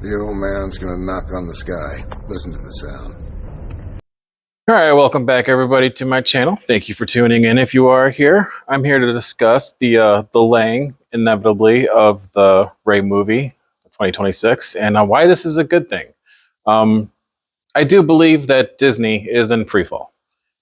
The old man's gonna knock on the sky. Listen to the sound. All right, welcome back everybody to my channel. Thank you for tuning in. If you are here, I'm here to discuss the delaying inevitably of the Ray movie 2026 and why this is a good thing. I do believe that Disney is in freefall.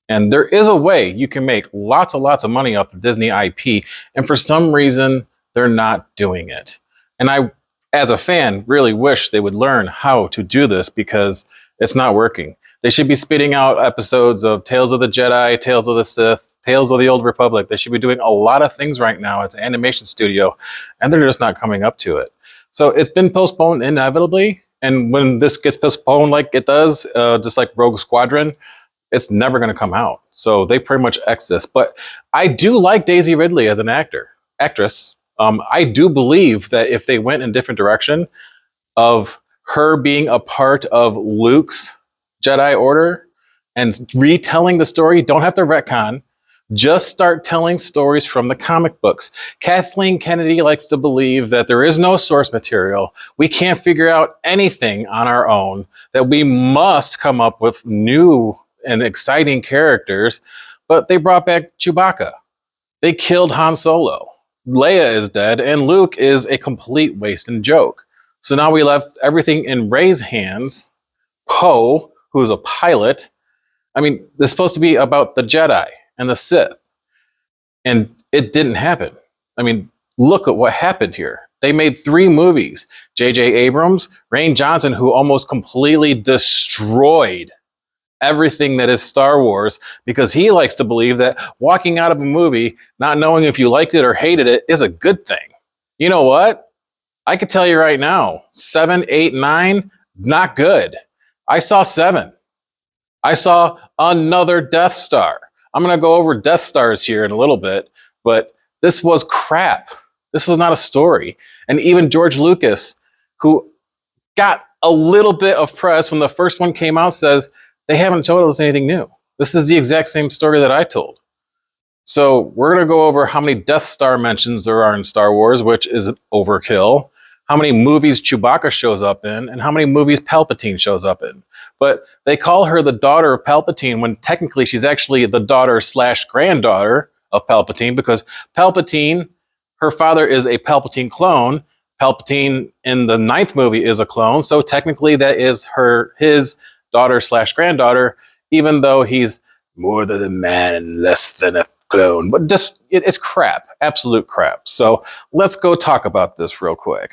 And there is a way you can make lots of money off the Disney IP, and for some reason, they're not doing it. And I, as a fan, really wish they would learn how to do this because it's not working. They should be spitting out episodes of Tales of the Jedi, Tales of the Sith, Tales of the Old Republic. They should be doing a lot of things right now. It's an animation studio, and they're just not coming up to it. So it's been postponed inevitably, and when this gets postponed like it does, just like Rogue Squadron, it's never going to come out. So they pretty much X this. But I do like Daisy Ridley as an actress. I do believe that if they went in a different direction of her being a part of Luke's Jedi Order and retelling the story, don't have to retcon, just start telling stories from the comic books. Kathleen Kennedy likes to believe that there is no source material. We can't figure out anything on our own, that we must come up with new and exciting characters, but they brought back Chewbacca. They killed Han Solo. Leia is dead, and Luke is a complete waste and joke. So now we left everything in Rey's hands. Poe, who is a pilot. I mean, this is supposed to be about the Jedi and the Sith, and it didn't happen. I mean, look at what happened here. They made 3 movies. J.J. Abrams, Rian Johnson, who almost completely destroyed everything that is Star Wars, because he likes to believe that walking out of a movie, not knowing if you liked it or hated it, is a good thing. You know what? I could tell you right now, 7, 8, 9, not good. I saw 7. I saw another Death Star. I'm going to go over Death Stars here in a little bit, but this was crap. This was not a story. And even George Lucas, who got a little bit of press when the first one came out, says, they haven't told us anything new. This is the exact same story that I told. So we're going to go over how many Death Star mentions there are in Star Wars, which is an overkill, how many movies Chewbacca shows up in, and how many movies Palpatine shows up in. But they call her the daughter of Palpatine when technically she's actually the daughter/granddaughter of Palpatine, because Palpatine, her father is a Palpatine clone. Palpatine in the 9th movie is a clone. So technically that is his daughter/granddaughter, even though he's more than a man and less than a clone. But just, it's crap, absolute crap. So let's go talk about this real quick.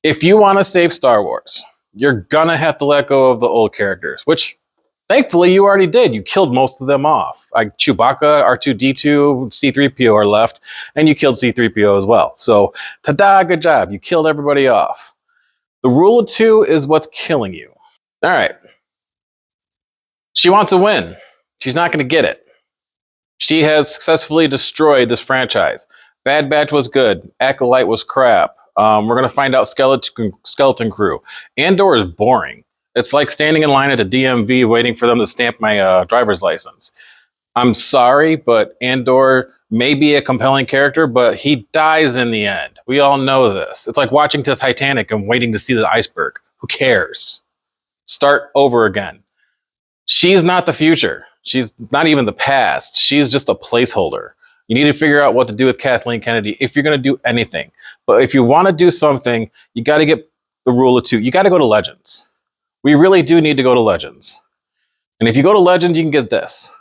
If you want to save Star Wars, you're gonna have to let go of the old characters, which thankfully you already did. You killed most of them off. Like Chewbacca, R2-D2, C-3PO are left, and you killed C-3PO as well. So ta-da, good job. You killed everybody off. The rule of 2 is what's killing you. All right. She wants a win. She's not going to get it. She has successfully destroyed this franchise. Bad Batch was good. Acolyte was crap. We're going to find out Skeleton Crew. Andor is boring. It's like standing in line at the DMV waiting for them to stamp my driver's license. I'm sorry, but Andor may be a compelling character, but he dies in the end. We all know this. It's like watching the Titanic and waiting to see the iceberg. Who cares? Start over again. She's not the future. She's not even the past. She's just a placeholder. You need to figure out what to do with Kathleen Kennedy if you're going to do anything. But if you want to do something, you got to get the rule of 2. You got to go to Legends. We really do need to go to Legends. And if you go to Legends, you can get this.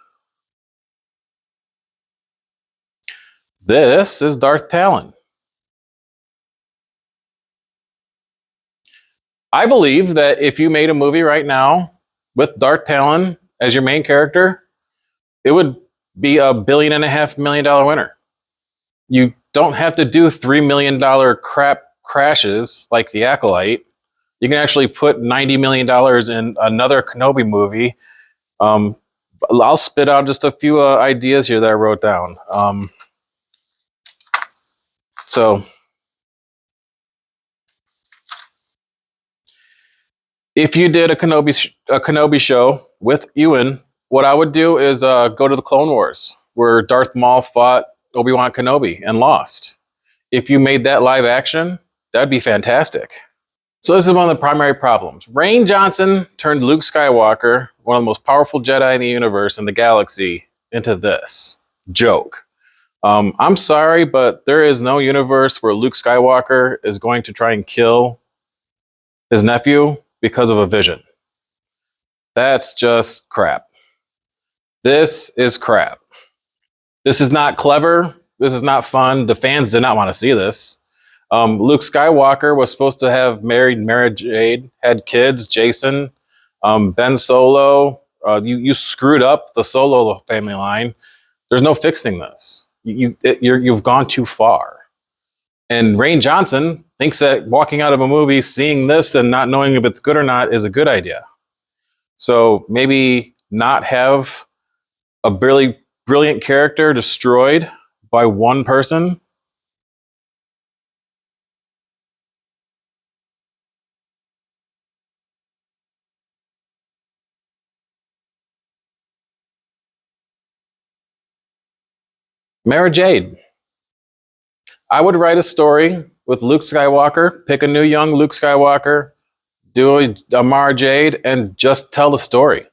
This is Darth Talon. I believe that if you made a movie right now with Darth Talon as your main character, it would be $1.5 million winner. You don't have to do $3 million crap crashes like The Acolyte. You can actually put $90 million in another Kenobi movie. I'll spit out just a few ideas here that I wrote down. So if you did a Kenobi show with Ewan, what I would do is go to the Clone Wars, where Darth Maul fought Obi-Wan Kenobi and lost. If you made that live action, that'd be fantastic. So this is one of the primary problems. Rian Johnson turned Luke Skywalker, one of the most powerful Jedi in the universe and the galaxy, into this joke. I'm sorry, but there is no universe where Luke Skywalker is going to try and kill his nephew because of a vision. That's just crap. This is crap. This is not clever. This is not fun. The fans did not want to see this. Luke Skywalker was supposed to have married Mara Jade, had kids, Jason, Ben Solo. You screwed up the Solo family line. There's no fixing this. You've gone too far. And Rian Johnson thinks that walking out of a movie, seeing this and not knowing if it's good or not is a good idea. So maybe not have a brilliant character destroyed by one person. Mara Jade. I would write a story with Luke Skywalker, pick a new young Luke Skywalker, do a Mara Jade, and just tell the story.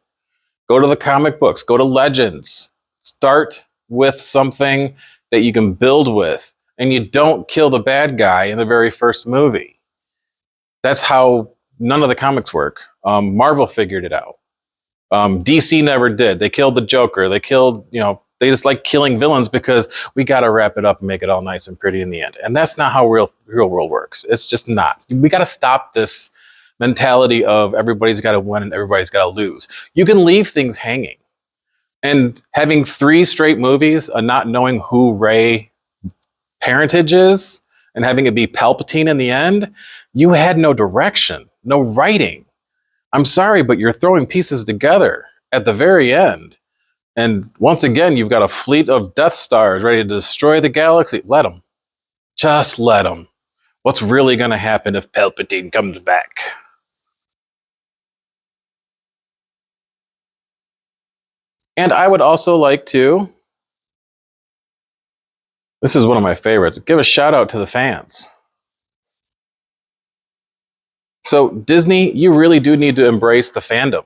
Go to the comic books, go to Legends. Start with something that you can build with, and you don't kill the bad guy in the very first movie. That's how none of the comics work. Marvel figured it out. DC never did. They killed the Joker. They killed, they just like killing villains because we got to wrap it up and make it all nice and pretty in the end. And that's not how real world works. It's just not. We got to stop this mentality of everybody's got to win and everybody's got to lose. You can leave things hanging. And having 3 straight movies of not knowing who Rey parentage is and having it be Palpatine in the end, you had no direction, no writing. I'm sorry, but you're throwing pieces together at the very end. And once again, you've got a fleet of Death Stars ready to destroy the galaxy. Let them. Just let them. What's really going to happen if Palpatine comes back? And I would also like to, this is one of my favorites, give a shout out to the fans. So Disney, you really do need to embrace the fandom.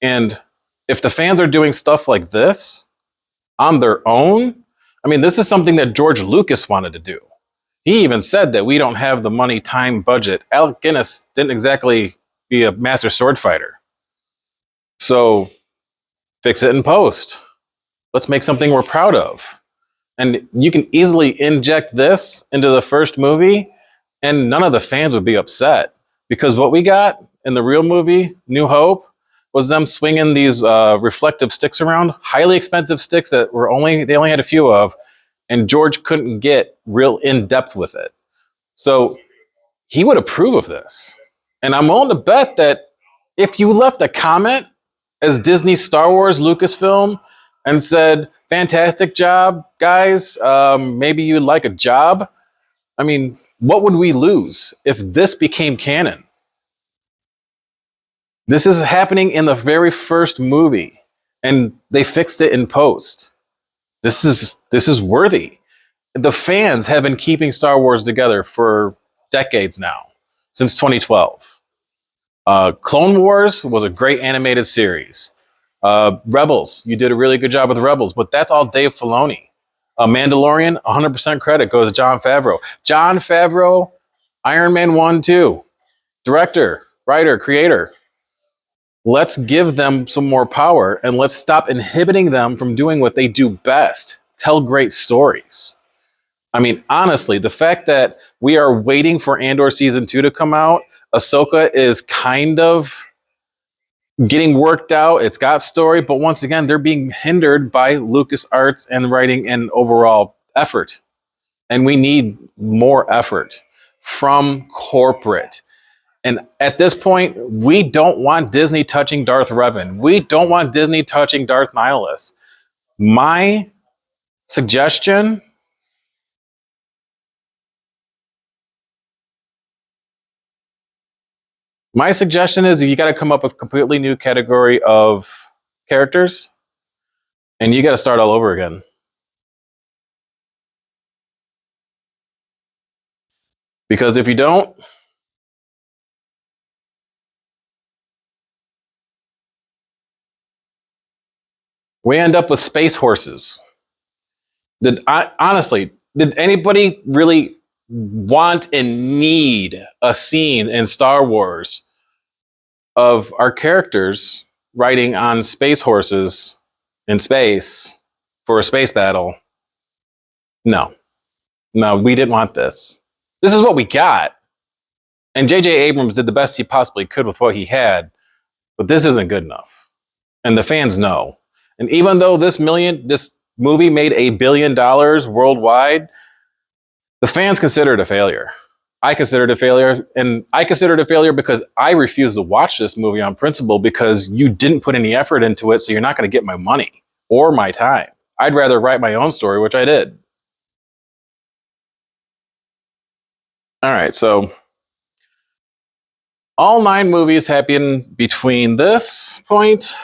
And if the fans are doing stuff like this on their own, I mean, this is something that George Lucas wanted to do. He even said that we don't have the money, time, budget. Alec Guinness didn't exactly be a master sword fighter. So fix it in post. Let's make something we're proud of. And you can easily inject this into the first movie, and none of the fans would be upset. Because what we got in the real movie, New Hope, was them swinging these reflective sticks around, highly expensive sticks that they only had a few of, and George couldn't get real in depth with it. So he would approve of this. And I'm willing to bet that if you left a comment as Disney Star Wars Lucasfilm and said, fantastic job, guys, maybe you'd like a job. I mean, what would we lose if this became canon? This is happening in the very first movie, and they fixed it in post. This is worthy. The fans have been keeping Star Wars together for decades now, since 2012. Clone Wars was a great animated series. Rebels, you did a really good job with Rebels, but that's all Dave Filoni. Mandalorian, 100% credit goes to Jon Favreau. Jon Favreau, Iron Man 1, 2, director, writer, creator. Let's give them some more power and let's stop inhibiting them from doing what they do best, tell great stories. I mean, honestly, the fact that we are waiting for Andor Season 2 to come out, Ahsoka is kind of getting worked out. It's got story, but once again, they're being hindered by LucasArts and writing and overall effort. And we need more effort from corporate. And at this point, we don't want Disney touching Darth Revan. We don't want Disney touching Darth Nihilus. My suggestion is you got to come up with a completely new category of characters and you got to start all over again. Because if you don't, We end up with space horses. Honestly, did anybody really want and need a scene in Star Wars of our characters riding on space horses in space for a space battle? No. No, we didn't want this. This is what we got. And J.J. Abrams did the best he possibly could with what he had, but this isn't good enough. And the fans know. And even though this movie made $1 billion worldwide, the fans consider it a failure. I consider it a failure, and I consider it a failure because I refuse to watch this movie on principle because you didn't put any effort into it, so you're not going to get my money or my time. I'd rather write my own story, which I did. All right, so all 9 movies happen between this point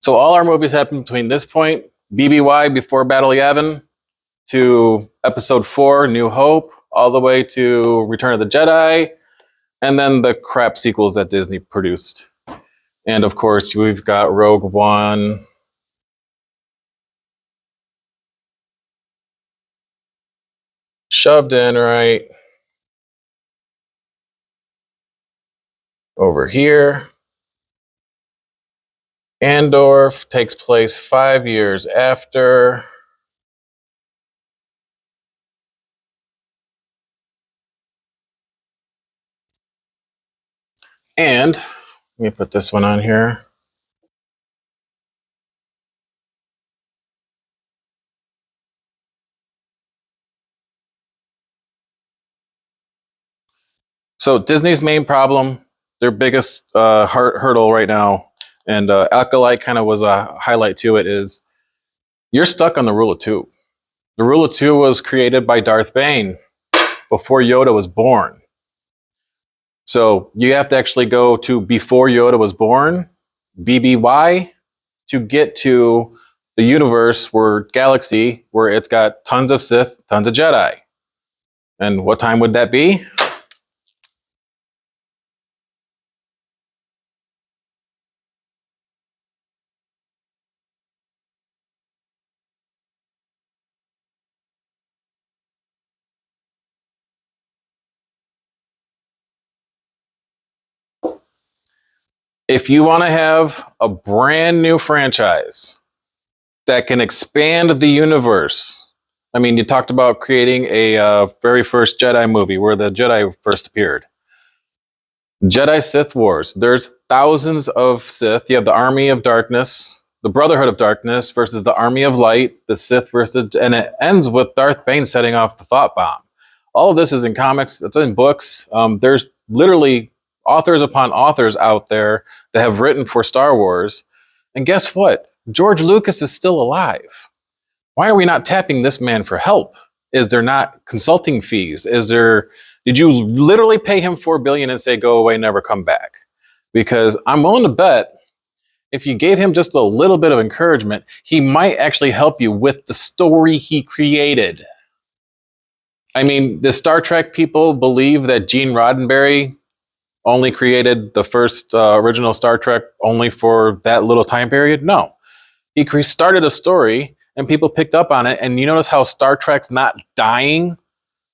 So all our movies happen between this point, BBY, Before Battle Yavin, to Episode 4, New Hope, all the way to Return of the Jedi, and then the crap sequels that Disney produced. And of course, we've got Rogue One, shoved in right over here. Andor takes place 5 years after. And let me put this one on here. So Disney's main problem, their biggest hurdle right now, and Acolyte kind of was a highlight to it, is you're stuck on the rule of 2. The rule of 2 was created by Darth Bane before Yoda was born. So you have to actually go to before Yoda was born, BBY, to get to the universe galaxy where it's got tons of Sith, tons of Jedi. And what time would that be? If you want to have a brand new franchise that can expand the universe, I mean, you talked about creating a very first Jedi movie where the Jedi first appeared. Jedi Sith Wars. There's thousands of Sith. You have the Army of Darkness, the Brotherhood of Darkness versus the Army of Light, the Sith versus, and it ends with Darth Bane setting off the thought bomb. All of this is in comics. It's in books. There's literally authors upon authors out there that have written for Star Wars. And guess what? George Lucas is still alive. Why are we not tapping this man for help? Is there not consulting fees? Did you literally pay him $4 billion and say, go away, never come back? Because I'm willing to bet if you gave him just a little bit of encouragement, he might actually help you with the story he created. I mean, the Star Trek people believe that Gene Roddenberry only created the first original Star Trek only for that little time period? No. He started a story and people picked up on it. And you notice how Star Trek's not dying?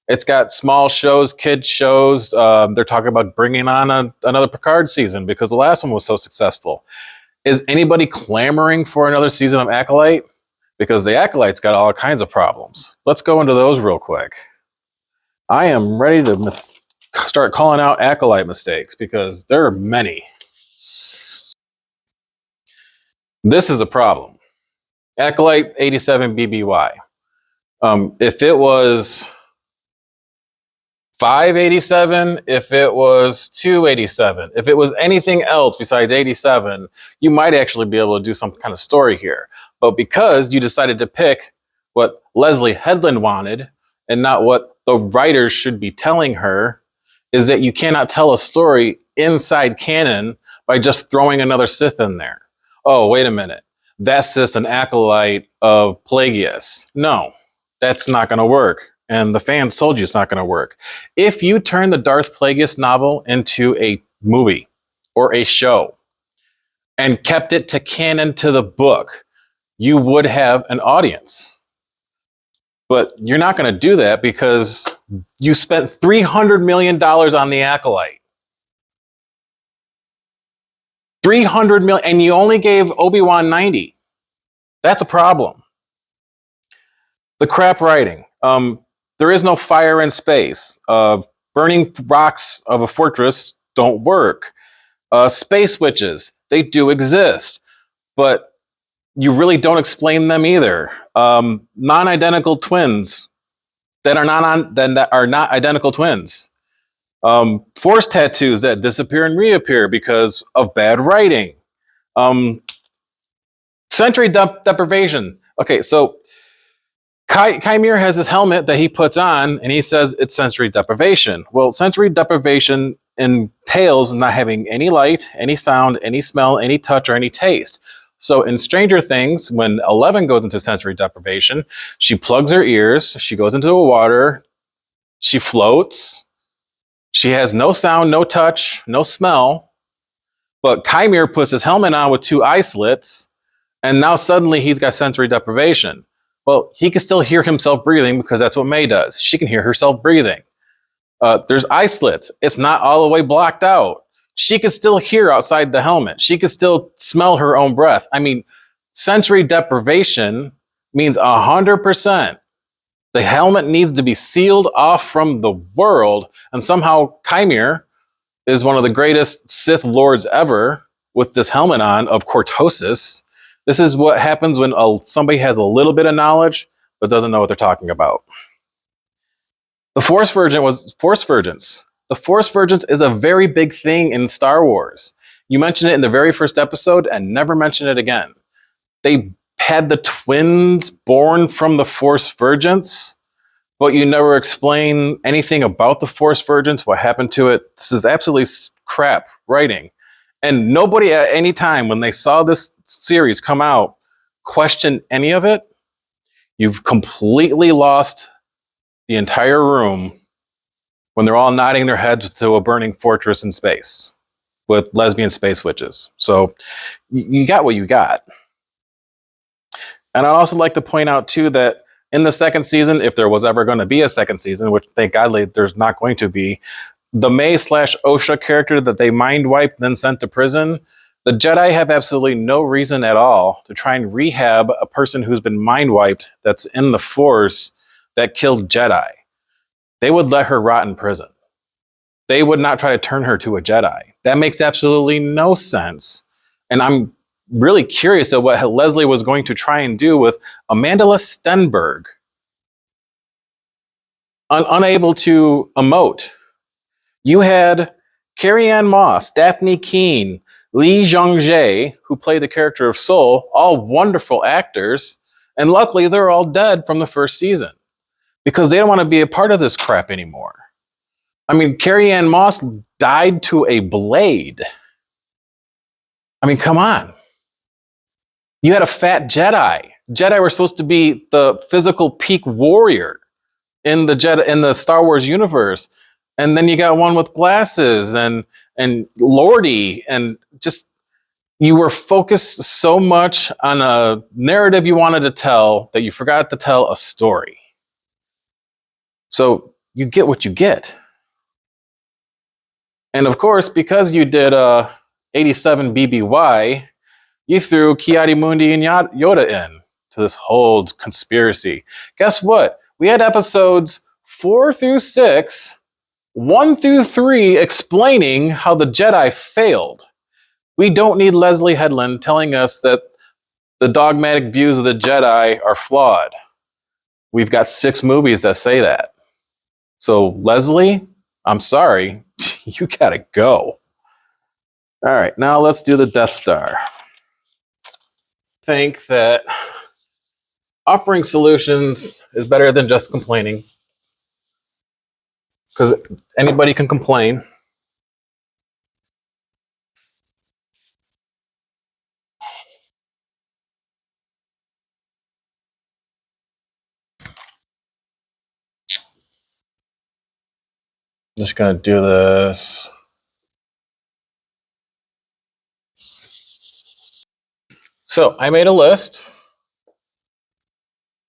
It's got small shows, kids shows. They're talking about bringing on another Picard season because the last one was so successful. Is anybody clamoring for another season of Acolyte? Because the Acolyte's got all kinds of problems. Let's go into those real quick. I am ready to start calling out Acolyte mistakes because there are many. This is a problem. Acolyte 87 BBY. If it was 587, if it was 287, if it was anything else besides 87, you might actually be able to do some kind of story here. But because you decided to pick what Leslie Headland wanted and not what the writers should be telling her, is that you cannot tell a story inside canon by just throwing another Sith in there. Oh, wait a minute. That's just an acolyte of Plagueis. No. That's not going to work. And the fans told you it's not going to work. If you turn the Darth Plagueis novel into a movie or a show and kept it to canon to the book, you would have an audience. But you're not going to do that because you spent $300 million on the Acolyte. $300 million, and you only gave Obi-Wan 90. That's a problem. The crap writing. There is no fire in space. Burning rocks of a fortress don't work. Space witches, they do exist, but you really don't explain them either. Non-identical twins that are not identical twins. Force tattoos that disappear and reappear because of bad writing. Sensory deprivation. Okay, so Chimere has this helmet that he puts on, and he says it's sensory deprivation. Well, sensory deprivation entails not having any light, any sound, any smell, any touch, or any taste. So in Stranger Things, when Eleven goes into sensory deprivation, she plugs her ears, she goes into the water, she floats, she has no sound, no touch, no smell, but Chimere puts his helmet on with 2 eye slits, and now suddenly he's got sensory deprivation. Well, he can still hear himself breathing because that's what May does. She can hear herself breathing. There's eye slits. It's not all the way blocked out. She can still hear outside the helmet. She can still smell her own breath. I mean, sensory deprivation means 100%. The helmet needs to be sealed off from the world, and somehow Chimere is one of the greatest Sith lords ever with this helmet on of cortosis. This is what happens when somebody has a little bit of knowledge but doesn't know what they're talking about. The Force Virgins. The Force Virgins is a very big thing in Star Wars. You mentioned it in the very first episode and never mentioned it again. They had the twins born from the Force Virgins, but you never explain anything about the Force Virgins, what happened to it. This is absolutely crap writing. And nobody at any time when they saw this series come out questioned any of it. You've completely lost the entire room when they're all nodding their heads to a burning fortress in space with lesbian space witches. So you got what you got. And I'd also like to point out, too, that in the second season, if there was ever going to be a second season, which thank God there's not going to be, the May/Osha character that they mind wiped, then sent to prison, the Jedi have absolutely no reason at all to try and rehab a person who's been mind wiped that's in the Force that killed Jedi. They would let her rot in prison. They would not try to turn her to a Jedi. That makes absolutely no sense. And I'm really curious at what Leslie was going to try and do with Amanda Stenberg, unable to emote. You had Carrie-Anne Moss, Daphne Keane, Lee Jung-jae, who played the character of Soul, all wonderful actors, and luckily they're all dead from the first season because they don't want to be a part of this crap anymore. I mean, Carrie-Anne Moss died to a blade. I mean, come on. You had a fat Jedi. Jedi were supposed to be the physical peak warrior in the Star Wars universe. And then you got one with glasses and Lordy, and just you were focused so much on a narrative you wanted to tell that you forgot to tell a story. So you get what you get. And of course, because you did 87 BBY, you threw Ki-Adi-Mundi and Yoda in to this whole conspiracy. Guess what? We had episodes 4 through 6, 1 through 3 explaining how the Jedi failed. We don't need Leslie Headland telling us that the dogmatic views of the Jedi are flawed. We've got 6 movies that say that. So, Leslie, I'm sorry, you gotta go. All right, now let's do the Death Star. I think that offering solutions is better than just complaining, because anybody can complain. just going to do this. So I made a list.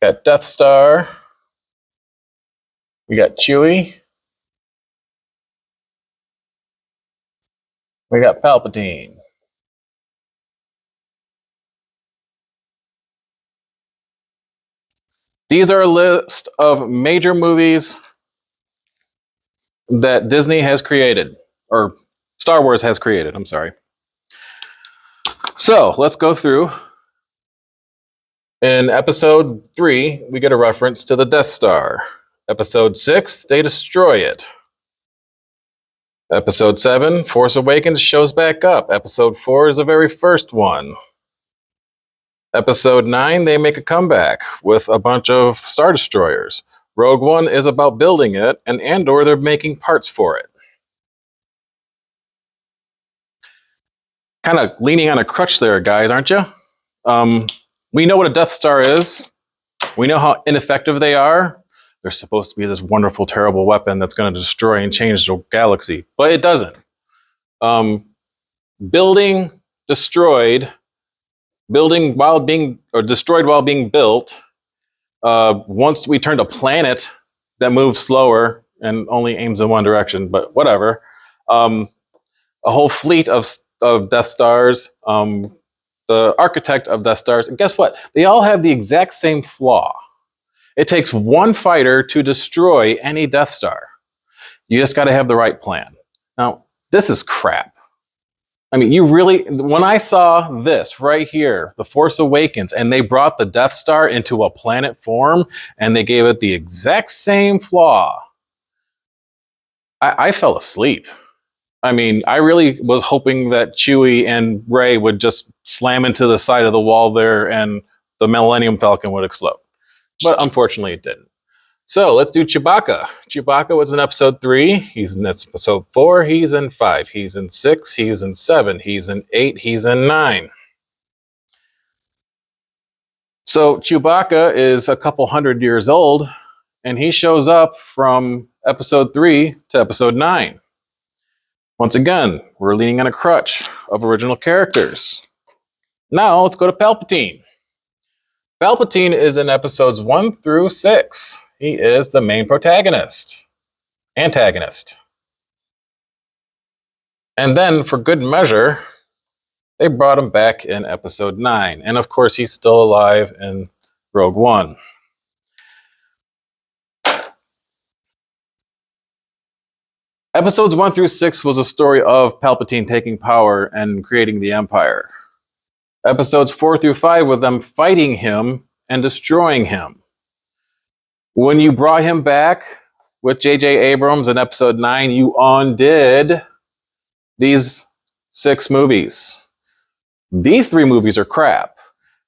Got Death Star. We got Chewie. We got Palpatine. These are a list of major movies that Disney has created, or Star Wars has created, I'm sorry. So let's go through. In episode 3, we get a reference to the Death Star. Episode 6, they destroy it. Episode 7, Force Awakens shows back up. Episode 4 is the very first one. Episode 9, they make a comeback with a bunch of Star Destroyers. Rogue One is about building it, and Andor, they're making parts for it. Kind of leaning on a crutch there, guys, aren't you? We know what a Death Star is. We know how ineffective they are. They're supposed to be this wonderful, terrible weapon that's going to destroy and change the galaxy, but it doesn't. Building, destroyed, building while being, or destroyed while being built. Once we turned a planet that moves slower and only aims in one direction, but whatever. A whole fleet of Death Stars. The architect of Death Stars, and guess what? They all have the exact same flaw. It takes one fighter to destroy any Death Star. You just got to have the right plan. Now, this is crap. I mean, you really, when I saw this right here, The Force Awakens, and they brought the Death Star into a planet form, and they gave it the exact same flaw, I fell asleep. I mean, I really was hoping that Chewie and Rey would just slam into the side of the wall there and the Millennium Falcon would explode. But unfortunately, it didn't. So let's do Chewbacca. Chewbacca was in episode 3. He's in episode 4. He's in 5. He's in 6. He's in 7. He's in 8. He's in 9. So Chewbacca is a couple hundred years old, and he shows up from episode 3 to episode 9. Once again, we're leaning on a crutch of original characters. Now, let's go to Palpatine. Palpatine is in episodes 1 through 6. He is the main antagonist. And then, for good measure, they brought him back in episode 9. And of course, he's still alive in Rogue One. Episodes 1 through 6 was a story of Palpatine taking power and creating the Empire. Episodes 4 through 5 were them fighting him and destroying him. When you brought him back with J.J. Abrams in episode 9, you undid these 6 movies. These 3 movies are crap.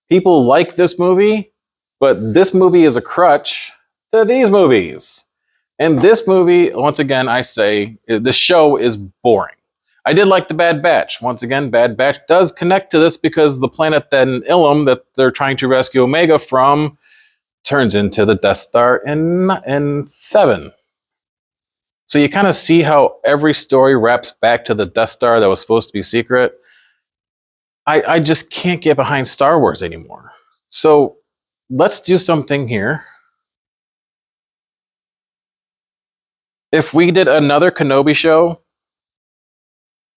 People like this movie, but this movie is a crutch to these movies. And this movie, once again, I say, the show is boring. I did like the Bad Batch. Once again, Bad Batch does connect to this because the planet then Ilum that they're trying to rescue Omega from turns into the Death Star in 7. So you kind of see how every story wraps back to the Death Star that was supposed to be secret. I just can't get behind Star Wars anymore. So let's do something here. If we did another Kenobi show,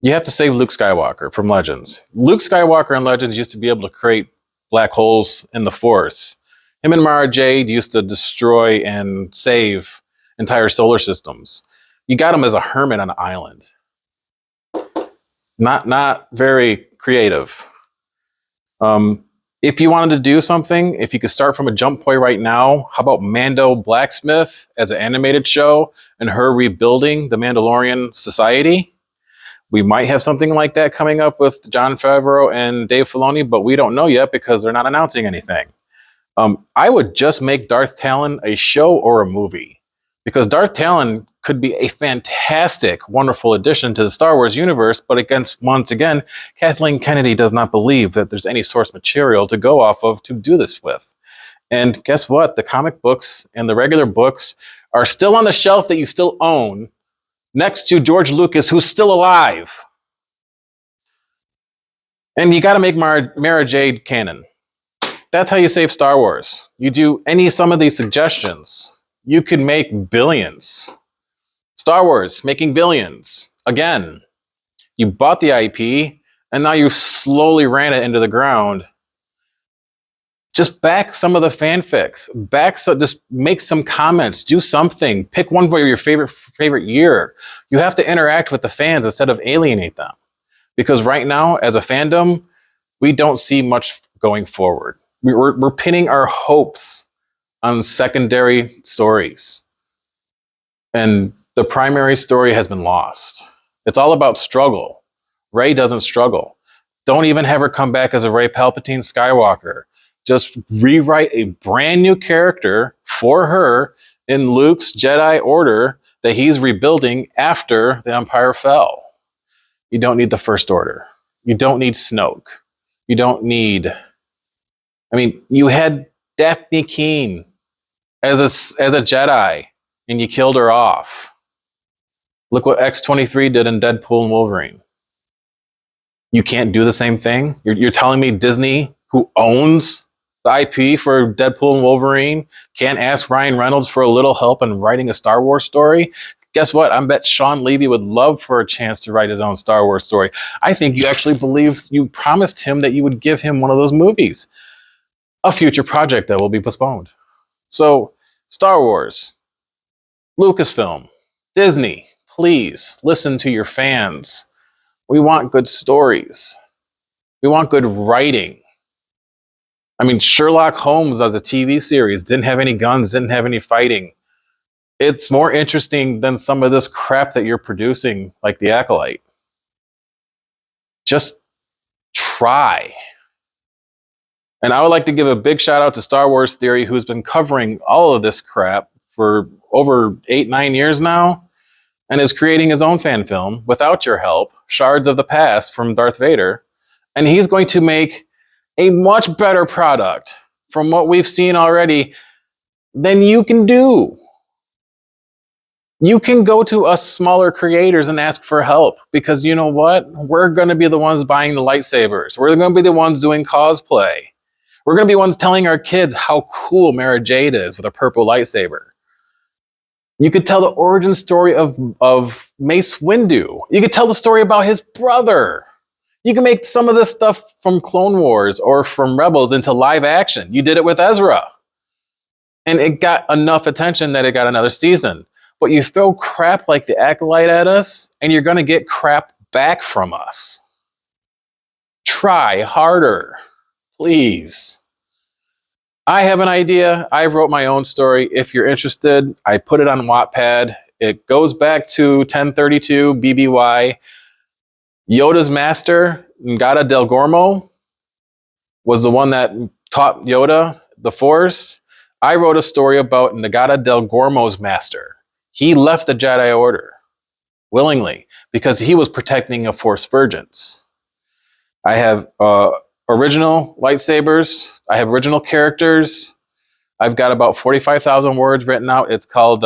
you have to save Luke Skywalker from Legends. Luke Skywalker in Legends used to be able to create black holes in the Force. Him and Mara Jade used to destroy and save entire solar systems. You got him as a hermit on an island. Not very creative. If you wanted to do something, if you could start from a jump point right now, how about Mando Blacksmith as an animated show and her rebuilding the Mandalorian society? We might have something like that coming up with Jon Favreau and Dave Filoni, but we don't know yet because they're not announcing anything. I would just make Darth Talon a show or a movie because Darth Talon could be a fantastic, wonderful addition to the Star Wars universe, but once again, Kathleen Kennedy does not believe that there's any source material to go off of to do this with. And guess what? The comic books and the regular books are still on the shelf that you still own next to George Lucas, who's still alive. And you got to make Mara Jade canon. That's how you save Star Wars. You do some of these suggestions, you could make billions. Star Wars making billions. Again, you bought the IP, and now you slowly ran it into the ground. Just back some of the fanfics. Just make some comments. Do something. Pick one for your favorite year. You have to interact with the fans instead of alienate them. Because right now, as a fandom, we don't see much going forward. We're pinning our hopes on secondary stories. And the primary story has been lost. It's all about struggle. Rey doesn't struggle. Don't even have her come back as a Rey Palpatine Skywalker. Just rewrite a brand new character for her in Luke's Jedi Order that he's rebuilding after the Empire fell. You don't need the First Order. You don't need Snoke. You don't need... you had Daphne Keane as a Jedi, and you killed her off. Look what X-23 did in Deadpool and Wolverine. You can't do the same thing? You're telling me Disney, who owns the IP for Deadpool and Wolverine, can't ask Ryan Reynolds for a little help in writing a Star Wars story? Guess what? I bet Sean Levy would love for a chance to write his own Star Wars story. I think you actually believe you promised him that you would give him one of those movies. A future project that will be postponed. So, Star Wars, Lucasfilm, Disney, please listen to your fans. We want good stories. We want good writing. Sherlock Holmes as a TV series didn't have any guns, didn't have any fighting. It's more interesting than some of this crap that you're producing, like The Acolyte. Just try. And I would like to give a big shout out to Star Wars Theory, who's been covering all of this crap for over 8-9 years now, and is creating his own fan film without your help, Shards of the Past from Darth Vader. And he's going to make a much better product from what we've seen already than you can do. You can go to us smaller creators and ask for help, because you know what? We're going to be the ones buying the lightsabers. We're going to be the ones doing cosplay. We're going to be the ones telling our kids how cool Mara Jade is with a purple lightsaber. You could tell the origin story of Mace Windu. You could tell the story about his brother. You can make some of this stuff from Clone Wars or from Rebels into live action. You did it with Ezra. And it got enough attention that it got another season. But you throw crap like The Acolyte at us, and you're going to get crap back from us. Try harder, please. I have an idea. I wrote my own story. If you're interested, I put it on Wattpad. It goes back to 1032 BBY. Yoda's master, Ngata Del Gormo, was the one that taught Yoda the Force. I wrote a story about Ngata Del Gormo's master. He left the Jedi Order willingly because he was protecting a Force virgins. I have original lightsabers. I have original characters. I've got about 45,000 words written out. It's called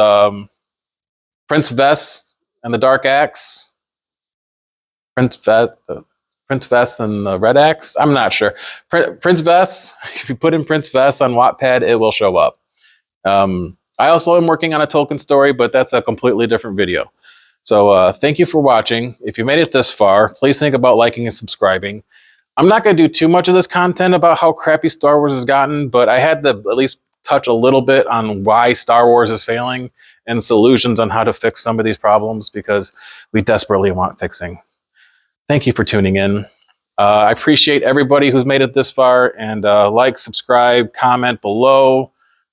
Prince Vess and the Dark Axe. Prince Vess and the Red Axe? I'm not sure. Prince Vess, if you put in Prince Vess on Wattpad, it will show up. I also am working on a Tolkien story, but that's a completely different video. So thank you for watching. If you made it this far, please think about liking and subscribing. I'm not going to do too much of this content about how crappy Star Wars has gotten, but I had to at least touch a little bit on why Star Wars is failing and solutions on how to fix some of these problems, because we desperately want fixing. Thank you for tuning in. I appreciate everybody who's made it this far, and like, subscribe, comment below.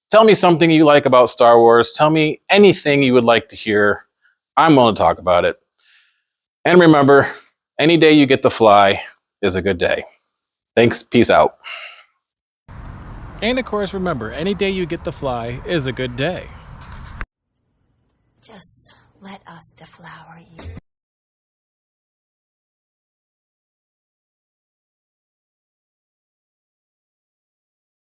Tell me something you like about Star Wars. Tell me anything you would like to hear. I'm willing to talk about it. And remember, any day you get to fly is a good day. Thanks. Peace out. And of course, remember, any day you get to fly is a good day. Just let us deflower you.